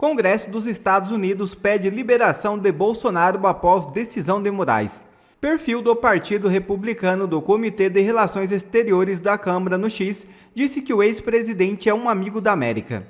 Congresso dos Estados Unidos pede liberação de Bolsonaro após decisão de Moraes. Perfil do Partido Republicano do Comitê de Relações Exteriores da Câmara no X disse que o ex-presidente é um amigo da América.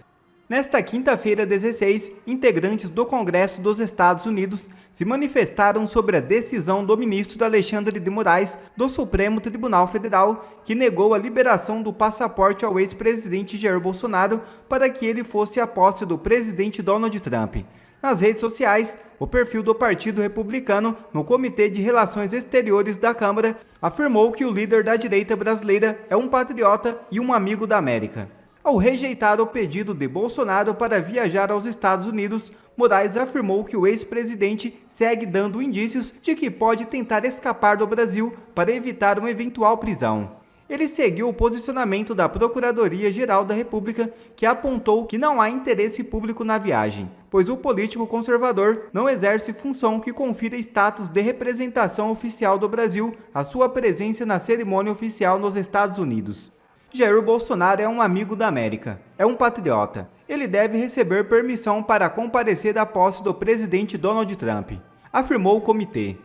Nesta quinta-feira, 16, integrantes do Congresso dos Estados Unidos se manifestaram sobre a decisão do ministro Alexandre de Moraes do Supremo Tribunal Federal, que negou a liberação do passaporte ao ex-presidente Jair Bolsonaro para que ele fosse à posse do presidente Donald Trump. Nas redes sociais, o perfil do Partido Republicano no Comitê de Relações Exteriores da Câmara afirmou que o líder da direita brasileira é um patriota e um amigo da América. Ao rejeitar o pedido de Bolsonaro para viajar aos Estados Unidos, Moraes afirmou que o ex-presidente segue dando indícios de que pode tentar escapar do Brasil para evitar uma eventual prisão. Ele seguiu o posicionamento da Procuradoria-Geral da República, que apontou que não há interesse público na viagem, pois o político conservador não exerce função que confira status de representação oficial do Brasil à sua presença na cerimônia oficial nos Estados Unidos. Jair Bolsonaro é um amigo da América, é um patriota. Ele deve receber permissão para comparecer à posse do presidente Donald Trump, afirmou o comitê.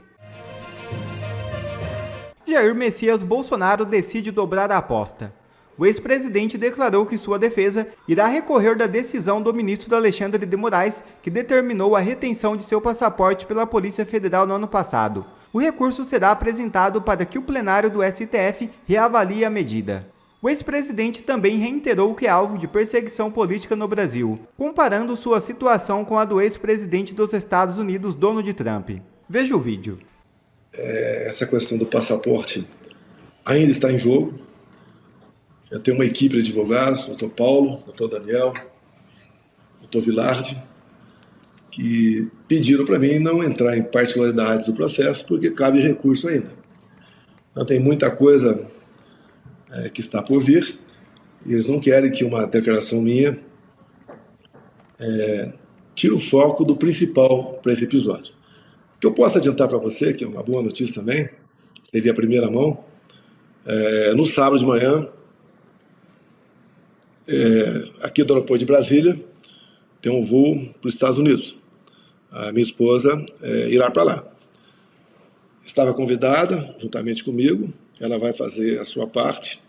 Jair Messias Bolsonaro decide dobrar a aposta. O ex-presidente declarou que sua defesa irá recorrer da decisão do ministro Alexandre de Moraes, que determinou a retenção de seu passaporte pela Polícia Federal no ano passado. O recurso será apresentado para que o plenário do STF reavalie a medida. O ex-presidente também reiterou que é alvo de perseguição política no Brasil, comparando sua situação com a do ex-presidente dos Estados Unidos, Donald Trump. Veja o vídeo. Essa questão do passaporte ainda está em jogo. Eu tenho uma equipe de advogados, doutor Paulo, doutor Daniel, doutor Vilardi, que pediram para mim não entrar em particularidades do processo, porque cabe recurso ainda. Então tem muita coisa que está por vir, e eles não querem que uma declaração minha tire o foco do principal para esse episódio. O que eu posso adiantar para você, que é uma boa notícia também, seria a primeira mão, no sábado de manhã, aqui do aeroporto de Brasília, tem um voo para os Estados Unidos. A minha esposa irá para lá. Estava convidada, juntamente comigo, ela vai fazer a sua parte.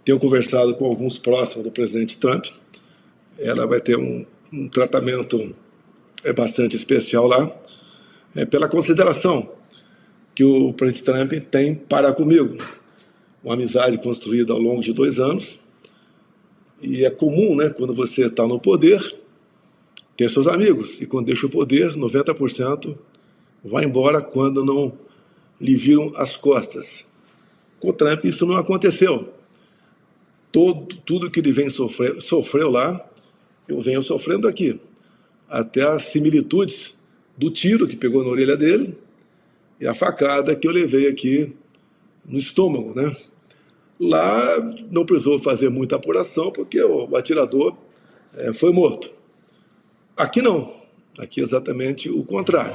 Tenho conversado com alguns próximos do presidente Trump. Ela vai ter um tratamento bastante especial lá, pela consideração que o presidente Trump tem para comigo. Uma amizade construída ao longo de 2 anos. E é comum, né, quando você está no poder, ter seus amigos. E quando deixa o poder, 90% vai embora quando não lhe viram as costas. Com o Trump isso não aconteceu. Tudo que ele vem sofreu lá, eu venho sofrendo aqui. Até as similitudes do tiro que pegou na orelha dele e a facada que eu levei aqui no estômago, né? Lá não precisou fazer muita apuração, porque o atirador foi morto. Aqui não. Aqui é exatamente o contrário.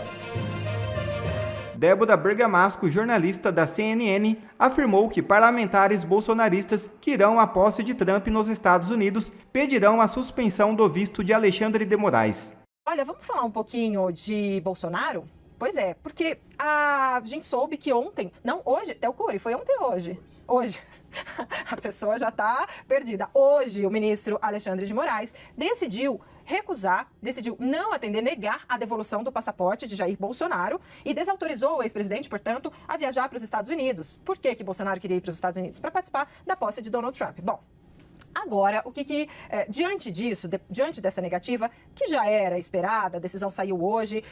Débora Bergamasco, jornalista da CNN, afirmou que parlamentares bolsonaristas que irão à posse de Trump nos Estados Unidos pedirão a suspensão do visto de Alexandre de Moraes. Olha, vamos falar um pouquinho de Bolsonaro? Pois é, porque a gente soube que ontem, não hoje, Telcuri, foi ontem ou hoje? Hoje. A pessoa já está perdida. Hoje, o ministro Alexandre de Moraes decidiu não atender, negar a devolução do passaporte de Jair Bolsonaro e desautorizou o ex-presidente, portanto, a viajar para os Estados Unidos. Por que Bolsonaro queria ir para os Estados Unidos? Para participar da posse de Donald Trump. Bom, agora, diante disso, diante dessa negativa, que já era esperada, a decisão saiu hoje,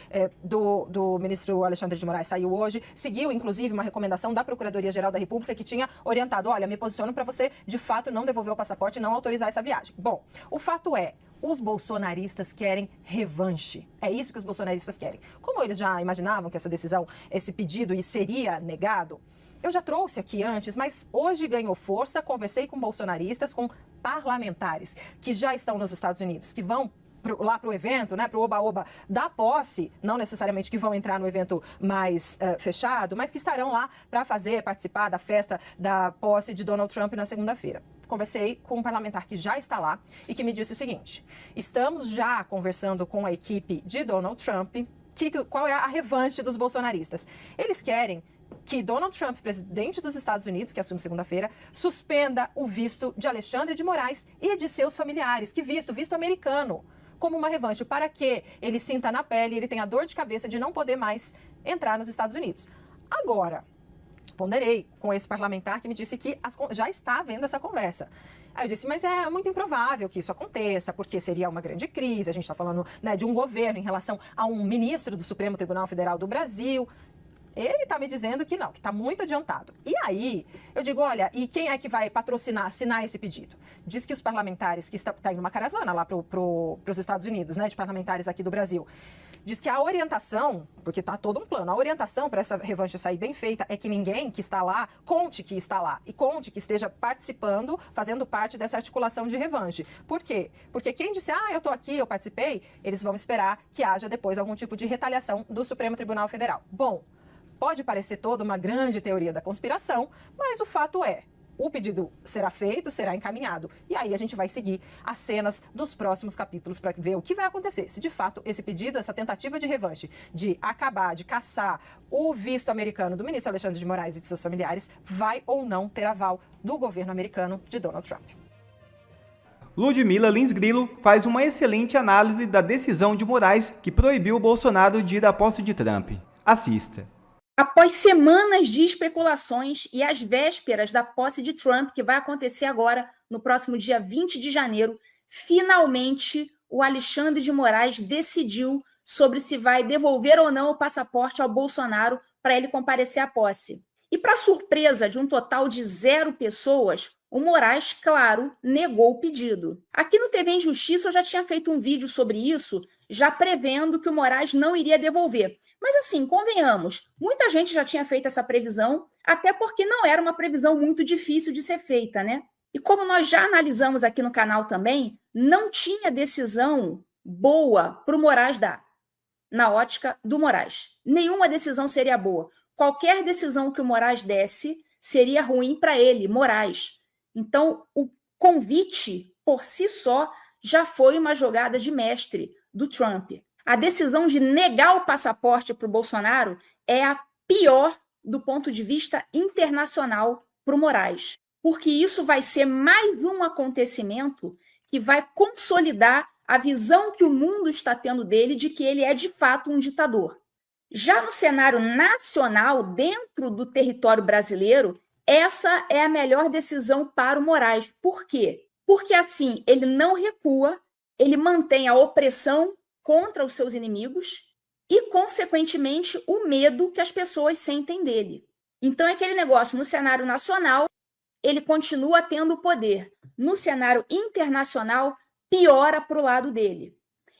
do ministro Alexandre de Moraes saiu hoje, seguiu, inclusive, uma recomendação da Procuradoria-Geral da República que tinha orientado, olha, me posiciono para você, de fato, não devolver o passaporte e não autorizar essa viagem. Bom, o fato é, os bolsonaristas querem revanche. É isso que os bolsonaristas querem. Como eles já imaginavam que essa decisão, esse pedido seria negado, eu já trouxe aqui antes, mas hoje ganhou força, conversei com bolsonaristas, com parlamentares que já estão nos Estados Unidos, que vão lá para o evento, né, para o oba-oba da posse, não necessariamente que vão entrar no evento mais fechado, mas que estarão lá para participar da festa da posse de Donald Trump na segunda-feira. conversei com um parlamentar que já está lá e que me disse o seguinte: estamos já conversando com a equipe de Donald Trump, qual é a revanche dos bolsonaristas. Eles querem que Donald Trump, presidente dos Estados Unidos, que assume segunda-feira, suspenda o visto de Alexandre de Moraes e de seus familiares. Que visto americano, como uma revanche, para que ele sinta na pele, ele tenha dor de cabeça de não poder mais entrar nos Estados Unidos. Agora, ponderei com esse parlamentar que me disse que já está havendo essa conversa. Aí eu disse, mas é muito improvável que isso aconteça, porque seria uma grande crise. A gente está falando, né, de um governo em relação a um ministro do Supremo Tribunal Federal do Brasil. Ele está me dizendo que não, que está muito adiantado. E aí, eu digo, olha, e quem é que vai assinar esse pedido? Diz que os parlamentares, que está indo uma caravana lá para os Estados Unidos, né, de parlamentares aqui do Brasil, diz que a orientação, porque está todo um plano, a orientação para essa revanche sair bem feita é que ninguém que está lá conte que está lá e conte que esteja participando, fazendo parte dessa articulação de revanche. Por quê? Porque quem disse, eu estou aqui, eu participei, eles vão esperar que haja depois algum tipo de retaliação do Supremo Tribunal Federal. Bom, pode parecer toda uma grande teoria da conspiração, mas o fato é, o pedido será feito, será encaminhado. E aí a gente vai seguir as cenas dos próximos capítulos para ver o que vai acontecer. Se de fato esse pedido, essa tentativa de revanche, de acabar, de caçar o visto americano do ministro Alexandre de Moraes e de seus familiares, vai ou não ter aval do governo americano de Donald Trump. Ludmila Lins Grillo faz uma excelente análise da decisão de Moraes que proibiu o Bolsonaro de ir à posse de Trump. Assista. Após semanas de especulações e às vésperas da posse de Trump, que vai acontecer agora no próximo dia 20 de janeiro, finalmente o Alexandre de Moraes decidiu sobre se vai devolver ou não o passaporte ao Bolsonaro para ele comparecer à posse. E para surpresa de um total de 0 pessoas, o Moraes, claro, negou o pedido. Aqui no TV Injustiça eu já tinha feito um vídeo sobre isso, já prevendo que o Moraes não iria devolver. Mas assim, convenhamos, muita gente já tinha feito essa previsão, até porque não era uma previsão muito difícil de ser feita, né? E como nós já analisamos aqui no canal também, não tinha decisão boa para o Moraes dar, na ótica do Moraes. Nenhuma decisão seria boa. Qualquer decisão que o Moraes desse seria ruim para ele, Moraes. Então, o convite, por si só, já foi uma jogada de mestre do Trump. A decisão de negar o passaporte para o Bolsonaro é a pior do ponto de vista internacional para o Moraes, porque isso vai ser mais um acontecimento que vai consolidar a visão que o mundo está tendo dele de que ele é de fato um ditador. Já no cenário nacional, dentro do território brasileiro, essa é a melhor decisão para o Moraes. Por quê? Porque assim, ele não recua, ele mantém a opressão contra os seus inimigos e, consequentemente, o medo que as pessoas sentem dele. Então, é aquele negócio, no cenário nacional, ele continua tendo poder. No cenário internacional, piora para o lado dele.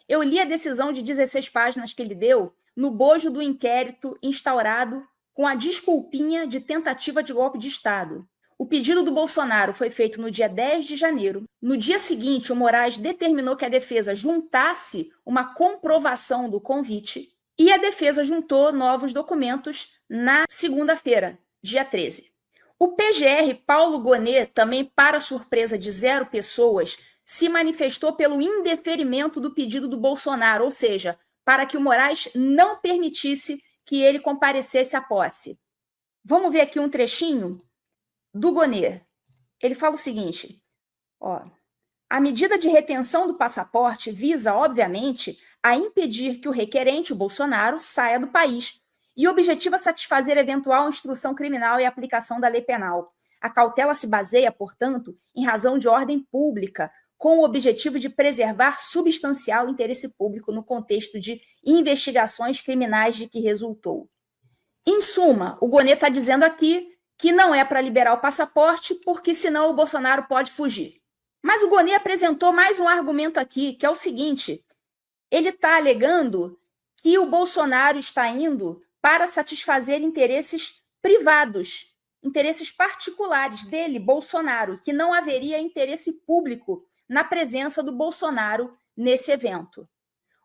Eu li a decisão de 16 páginas que ele deu no bojo do inquérito instaurado com a desculpinha de tentativa de golpe de Estado. O pedido do Bolsonaro foi feito no dia 10 de janeiro. No dia seguinte, o Moraes determinou que a defesa juntasse uma comprovação do convite e a defesa juntou novos documentos na segunda-feira, dia 13. O PGR Paulo Gonet, também para surpresa de 0 pessoas, se manifestou pelo indeferimento do pedido do Bolsonaro, ou seja, para que o Moraes não permitisse que ele comparecesse à posse. Vamos ver aqui um trechinho do Gonet. Ele fala o seguinte, a medida de retenção do passaporte visa, obviamente, a impedir que o requerente, o Bolsonaro, saia do país e objetiva satisfazer eventual instrução criminal e aplicação da lei penal. A cautela se baseia, portanto, em razão de ordem pública, com o objetivo de preservar substancial interesse público no contexto de investigações criminais de que resultou. Em suma, o Gonet está dizendo aqui que não é para liberar o passaporte, porque senão o Bolsonaro pode fugir. Mas o Gonet apresentou mais um argumento aqui, que é o seguinte, ele está alegando que o Bolsonaro está indo para satisfazer interesses privados, interesses particulares dele, Bolsonaro, que não haveria interesse público na presença do Bolsonaro nesse evento.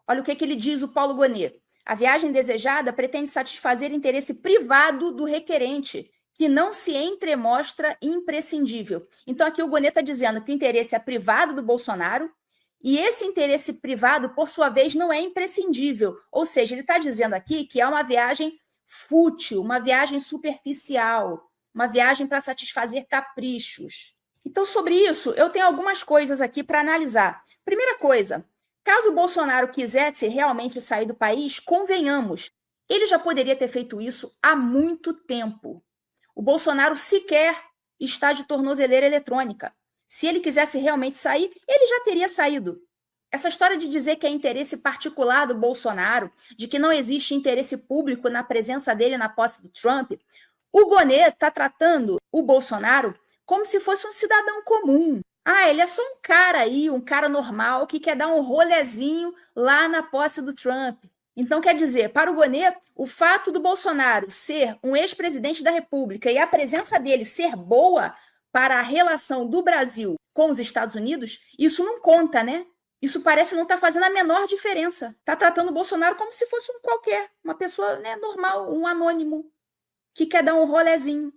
Olha o que ele diz, o Paulo Gonet. A viagem desejada pretende satisfazer interesse privado do requerente, que não se entremostra imprescindível. Então, aqui o Gonê está dizendo que o interesse é privado do Bolsonaro e esse interesse privado, por sua vez, não é imprescindível. Ou seja, ele está dizendo aqui que é uma viagem fútil, uma viagem superficial, uma viagem para satisfazer caprichos. Então, sobre isso, eu tenho algumas coisas aqui para analisar. Primeira coisa, caso o Bolsonaro quisesse realmente sair do país, convenhamos, ele já poderia ter feito isso há muito tempo. O Bolsonaro sequer está de tornozeleira eletrônica. Se ele quisesse realmente sair, ele já teria saído. Essa história de dizer que é interesse particular do Bolsonaro, de que não existe interesse público na presença dele na posse do Trump, o Gonê está tratando o Bolsonaro como se fosse um cidadão comum. Ah, ele é só um cara aí, um cara normal que quer dar um rolezinho lá na posse do Trump. Então, quer dizer, para o Gonê, o fato do Bolsonaro ser um ex-presidente da República e a presença dele ser boa para a relação do Brasil com os Estados Unidos, isso não conta, né? Isso parece não estar fazendo a menor diferença. Está tratando o Bolsonaro como se fosse um qualquer, uma pessoa, né, normal, um anônimo, que quer dar um rolezinho.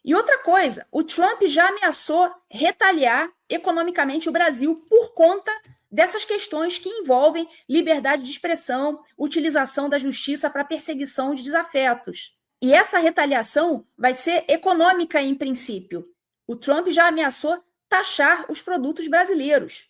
E outra coisa, o Trump já ameaçou retaliar economicamente o Brasil por conta dessas questões que envolvem liberdade de expressão, utilização da justiça para perseguição de desafetos. E essa retaliação vai ser econômica em princípio. O Trump já ameaçou taxar os produtos brasileiros.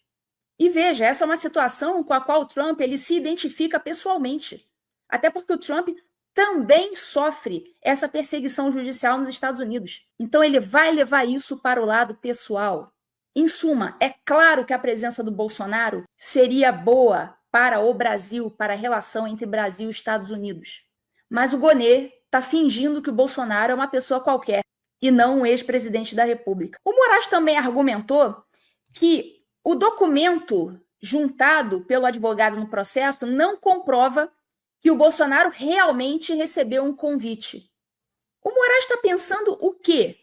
E veja, essa é uma situação com a qual o Trump ele se identifica pessoalmente. Até porque o Trump também sofre essa perseguição judicial nos Estados Unidos. Então ele vai levar isso para o lado pessoal. Em suma, é claro que a presença do Bolsonaro seria boa para o Brasil, para a relação entre Brasil e Estados Unidos. Mas o Gonê está fingindo que o Bolsonaro é uma pessoa qualquer e não um ex-presidente da República. O Moraes também argumentou que o documento juntado pelo advogado no processo não comprova que o Bolsonaro realmente recebeu um convite. O Moraes está pensando o quê?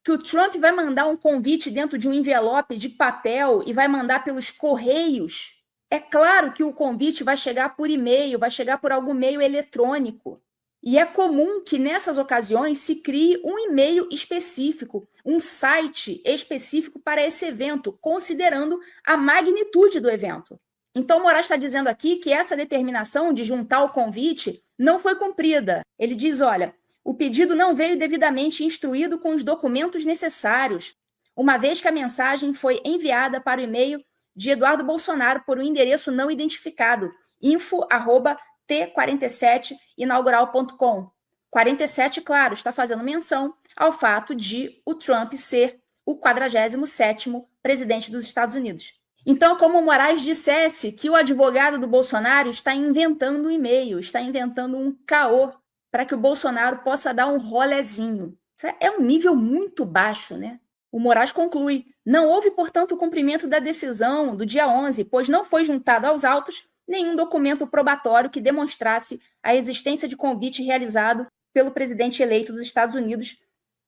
Que o Trump vai mandar um convite dentro de um envelope de papel e vai mandar pelos correios? É claro que o convite vai chegar por e-mail, vai chegar por algum meio eletrônico. E é comum que nessas ocasiões se crie um e-mail específico, um site específico para esse evento, considerando a magnitude do evento. Então, o Moraes está dizendo aqui que essa determinação de juntar o convite não foi cumprida. Ele diz, olha, o pedido não veio devidamente instruído com os documentos necessários, uma vez que a mensagem foi enviada para o e-mail de Eduardo Bolsonaro por um endereço não identificado, info@t47inaugural.com. 47, claro, está fazendo menção ao fato de o Trump ser o 47º presidente dos Estados Unidos. Então, como o Moraes dissesse que o advogado do Bolsonaro está inventando um e-mail, está inventando um caô para que o Bolsonaro possa dar um rolezinho. Isso é um nível muito baixo, né? O Moraes conclui, não houve, portanto, o cumprimento da decisão do dia 11, pois não foi juntado aos autos nenhum documento probatório que demonstrasse a existência de convite realizado pelo presidente eleito dos Estados Unidos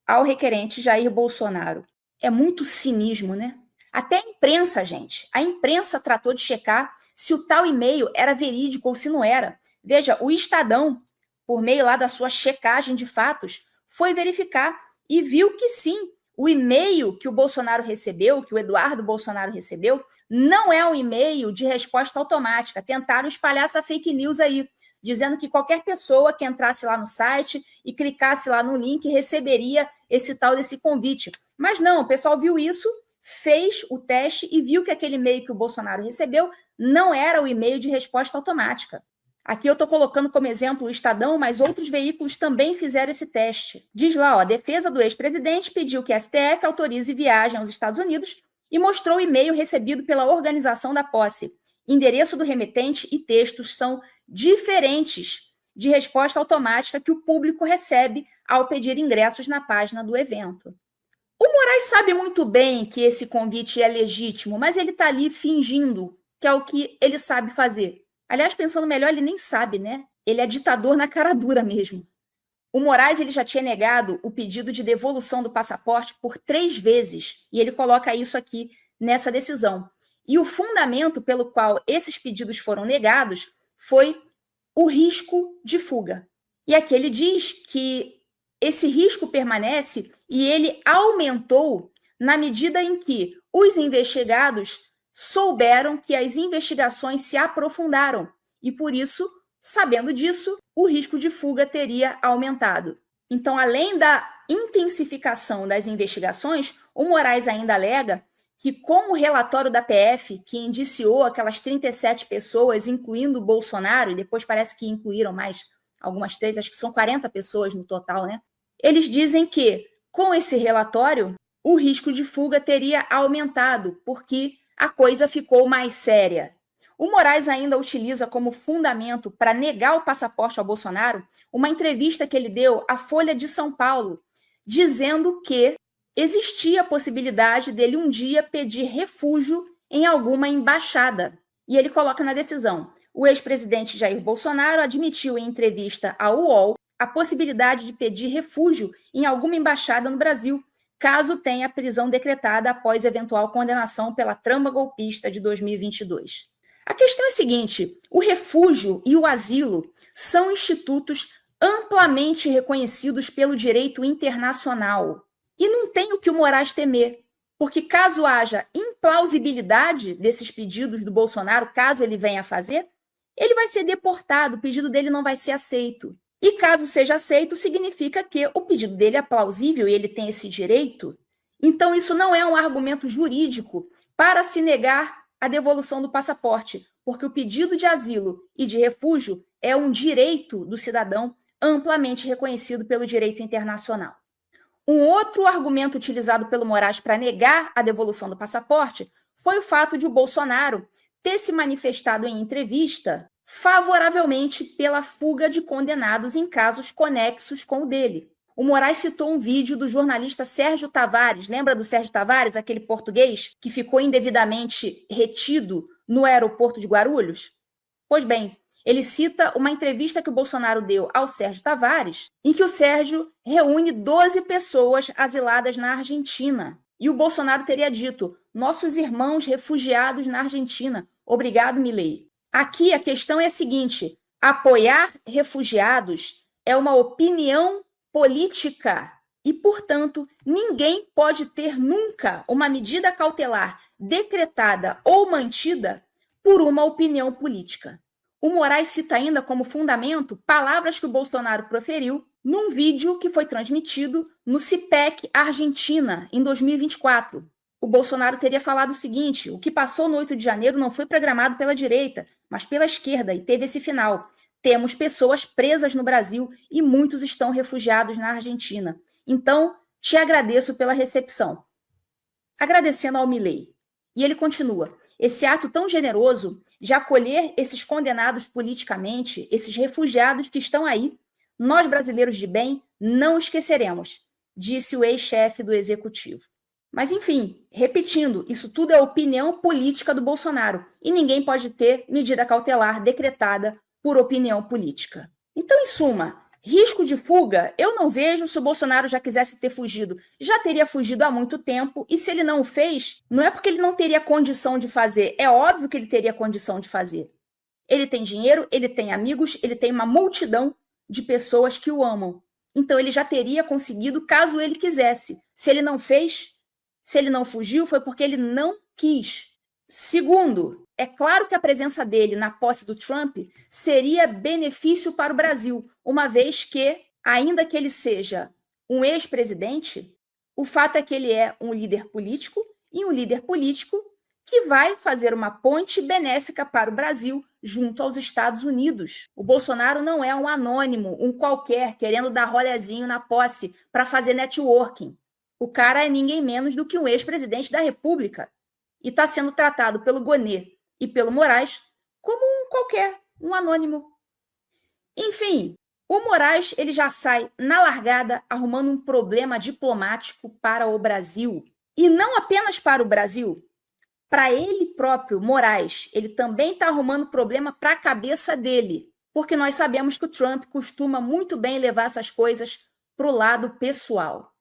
ao requerente Jair Bolsonaro. É muito cinismo, né? Até a imprensa, gente. A imprensa tratou de checar se o tal e-mail era verídico ou se não era. Veja, o Estadão, por meio lá da sua checagem de fatos, foi verificar e viu que sim, o e-mail que o Bolsonaro recebeu, que o Eduardo Bolsonaro recebeu, não é um e-mail de resposta automática. Tentaram espalhar essa fake news aí, dizendo que qualquer pessoa que entrasse lá no site e clicasse lá no link receberia esse tal desse convite. Mas não, o pessoal viu isso, fez o teste e viu que aquele e-mail que o Bolsonaro recebeu não era o e-mail de resposta automática. Aqui eu estou colocando como exemplo o Estadão, mas outros veículos também fizeram esse teste. Diz lá, ó, a defesa do ex-presidente pediu que a STF autorize viagem aos Estados Unidos e mostrou o e-mail recebido pela organização da posse. Endereço do remetente e textos são diferentes de resposta automática que o público recebe ao pedir ingressos na página do evento. O Moraes sabe muito bem que esse convite é legítimo, mas ele está ali fingindo que é o que ele sabe fazer. Aliás, pensando melhor, ele nem sabe, né? Ele é ditador na cara dura mesmo. O Moraes ele já tinha negado o pedido de devolução do passaporte por 3 vezes, e ele coloca isso aqui nessa decisão. E o fundamento pelo qual esses pedidos foram negados foi o risco de fuga. E aqui ele diz que esse risco permanece e ele aumentou na medida em que os investigados souberam que as investigações se aprofundaram e, por isso, sabendo disso, o risco de fuga teria aumentado. Então, além da intensificação das investigações, o Moraes ainda alega que, com o relatório da PF, que indiciou aquelas 37 pessoas, incluindo o Bolsonaro, e depois parece que incluíram mais algumas 3, acho que são 40 pessoas no total, né? Eles dizem que, com esse relatório, o risco de fuga teria aumentado, porque a coisa ficou mais séria. O Moraes ainda utiliza como fundamento para negar o passaporte ao Bolsonaro uma entrevista que ele deu à Folha de São Paulo, dizendo que existia a possibilidade dele um dia pedir refúgio em alguma embaixada. E ele coloca na decisão: o ex-presidente Jair Bolsonaro admitiu em entrevista ao UOL a possibilidade de pedir refúgio em alguma embaixada no Brasil, caso tenha prisão decretada após eventual condenação pela trama golpista de 2022. A questão é a seguinte: o refúgio e o asilo são institutos amplamente reconhecidos pelo direito internacional. E não tem o que o Moraes temer, porque caso haja implausibilidade desses pedidos do Bolsonaro, caso ele venha a fazer, ele vai ser deportado, o pedido dele não vai ser aceito. E caso seja aceito, significa que o pedido dele é plausível e ele tem esse direito. Então isso não é um argumento jurídico para se negar a devolução do passaporte, porque o pedido de asilo e de refúgio é um direito do cidadão amplamente reconhecido pelo direito internacional. Um outro argumento utilizado pelo Moraes para negar a devolução do passaporte foi o fato de o Bolsonaro ter se manifestado em entrevista favoravelmente pela fuga de condenados em casos conexos com o dele. O Moraes citou um vídeo do jornalista Sérgio Tavares, lembra do Sérgio Tavares, aquele português que ficou indevidamente retido no aeroporto de Guarulhos? Pois bem, ele cita uma entrevista que o Bolsonaro deu ao Sérgio Tavares, em que o Sérgio reúne 12 pessoas asiladas na Argentina. E o Bolsonaro teria dito: nossos irmãos refugiados na Argentina. Obrigado, Milei. Aqui a questão é a seguinte: apoiar refugiados é uma opinião política e, portanto, ninguém pode ter nunca uma medida cautelar decretada ou mantida por uma opinião política. O Moraes cita ainda como fundamento palavras que o Bolsonaro proferiu num vídeo que foi transmitido no CIPEC Argentina em 2024. O Bolsonaro teria falado o seguinte: o que passou no 8 de janeiro não foi programado pela direita, mas pela esquerda, e teve esse final. Temos pessoas presas no Brasil e muitos estão refugiados na Argentina. Então, te agradeço pela recepção. Agradecendo ao Milei. E ele continua: esse ato tão generoso de acolher esses condenados politicamente, esses refugiados que estão aí, nós brasileiros de bem não esqueceremos, disse o ex-chefe do executivo. Mas, enfim, repetindo, isso tudo é opinião política do Bolsonaro e ninguém pode ter medida cautelar decretada por opinião política. Então, em suma, risco de fuga eu não vejo. Se o Bolsonaro já quisesse ter fugido, já teria fugido há muito tempo, e se ele não o fez, não é porque ele não teria condição de fazer, é óbvio que ele teria condição de fazer. Ele tem dinheiro, ele tem amigos, ele tem uma multidão de pessoas que o amam. Então ele já teria conseguido caso ele quisesse. Se ele não fez, se ele não fugiu, foi porque ele não quis. Segundo, é claro que a presença dele na posse do Trump seria benefício para o Brasil, uma vez que, ainda que ele seja um ex-presidente, o fato é que ele é um líder político, e um líder político que vai fazer uma ponte benéfica para o Brasil junto aos Estados Unidos. O Bolsonaro não é um anônimo, um qualquer, querendo dar rolezinho na posse para fazer networking. O cara é ninguém menos do que um ex-presidente da República e está sendo tratado pelo Gonê e pelo Moraes como um qualquer, um anônimo. Enfim, o Moraes ele já sai na largada arrumando um problema diplomático para o Brasil. E não apenas para o Brasil. Para ele próprio, Moraes, ele também está arrumando problema para a cabeça dele. Porque nós sabemos que o Trump costuma muito bem levar essas coisas para o lado pessoal.